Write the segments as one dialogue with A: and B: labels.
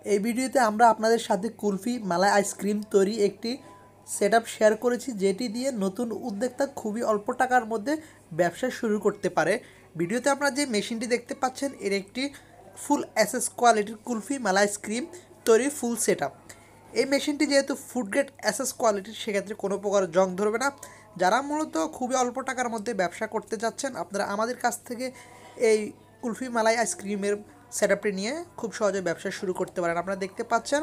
A: এই ভিডিওতে আমরা আপনাদের সাথে কুলফি মালাই আইসক্রিম তৈরি একটি সেটআপ শেয়ার করেছি, যেটি দিয়ে নতুন উদ্যোক্তা খুবই অল্প টাকার মধ্যে ব্যবসা শুরু করতে পারে। ভিডিওতে আপনারা যে মেশিনটি দেখতে পাচ্ছেন এর একটি ফুল এসএস কোয়ালিটির কুলফি মালাই আইসক্রিম তৈরির ফুল সেটআপ। এই মেশিনটি যেহেতু ফুড গ্রেড এসএস কোয়ালিটির, সেক্ষেত্রে কোনো প্রকার জং ধরবে না। যারা মূলত খুবই অল্প টাকার মধ্যে ব্যবসা করতে যাচ্ছেন, আপনারা আমাদের কাছ থেকে এই কুলফি মালাই আইসক্রিমের সেটআপটি নিয়ে খুব সহজে ব্যবসা শুরু করতে পারেন। আপনারা দেখতে পাচ্ছেন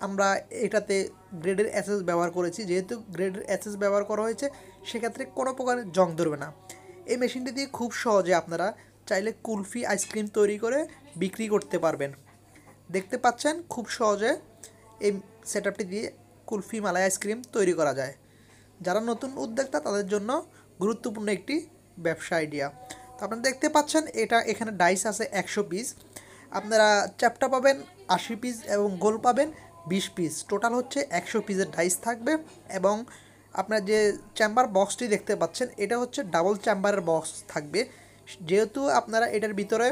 A: আমরা এটাতে গ্রেডের এসএস ব্যবহার করেছি। যেহেতু গ্রেডের এসএস ব্যবহার করা হয়েছে, সেক্ষেত্রে কোনো প্রকার জং ধরবে না। এই মেশিনটি দিয়ে খুব সহজে আপনারা চাইলে কুলফি আইসক্রিম তৈরি করে বিক্রি করতে পারবেন। দেখতে পাচ্ছেন খুব সহজে এই সেটআপটি দিয়ে কুলফি মালাই আইসক্রিম তৈরি করা যায়। যারা নতুন উদ্যোক্তা তাদের জন্য গুরুত্বপূর্ণ একটি ব্যবসা আইডিয়া। তো আপনারা দেখতে পাচ্ছেন এখানে ডাইস আছে 100 পিস। আপনারা চ্যাপটা পাবেন 80 পিস এবং গোল পাবেন 20 পিস। টোটাল হচ্ছে 100 পিসের ডাইস থাকবে। এবং আপনার যে চেম্বার বক্সটি দেখতে পাচ্ছেন, এটা হচ্ছে ডাবল চেম্বারের বক্স থাকবে। যেহেতু আপনারা এটার ভিতরে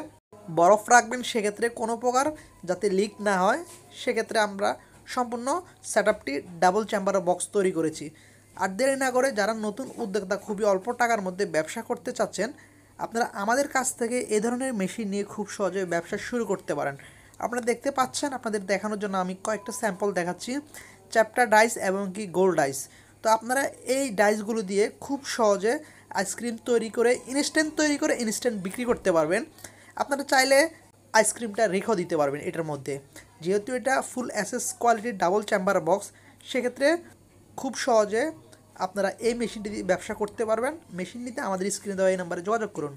A: বরফ রাখবেন, সেক্ষেত্রে কোনো প্রকার যাতে লিক না হয়, সেক্ষেত্রে আমরা সম্পূর্ণ সেটআপটি ডাবল চেম্বারের বক্স তৈরি করেছি। আর দেরি না করে যারা নতুন উদ্যোক্তা খুবই অল্প টাকার মধ্যে ব্যবসা করতে চাচ্ছেন, আপনারা আমাদের কাছ থেকে এ ধরনের মেশিন নিয়ে খুব সহজে ব্যবসা শুরু করতে পারেন। আপনারা দেখতে পাচ্ছেন, আপনাদের দেখানোর জন্য আমি কয়েকটা স্যাম্পল দেখাচ্ছি, চ্যাপ্টার ডাইস এবং কি গোল্ড ডাইস। তো আপনারা এই ডাইসগুলো দিয়ে খুব সহজে আইসক্রিম তৈরি করে ইনস্ট্যান্ট বিক্রি করতে পারবেন। আপনারা চাইলে আইসক্রিমটা রেখেও দিতে পারবেন এটার মধ্যে। যেহেতু এটা ফুল এসএস কোয়ালিটির ডাবল চেম্বার বক্স, সেক্ষেত্রে খুব সহজে আপনারা এই মেশিনটি দিয়ে ব্যবসা করতে পারবেন। মেশিন নিতে আমাদের স্ক্রিনে দেওয়া এই নাম্বারে যোগাযোগ করুন।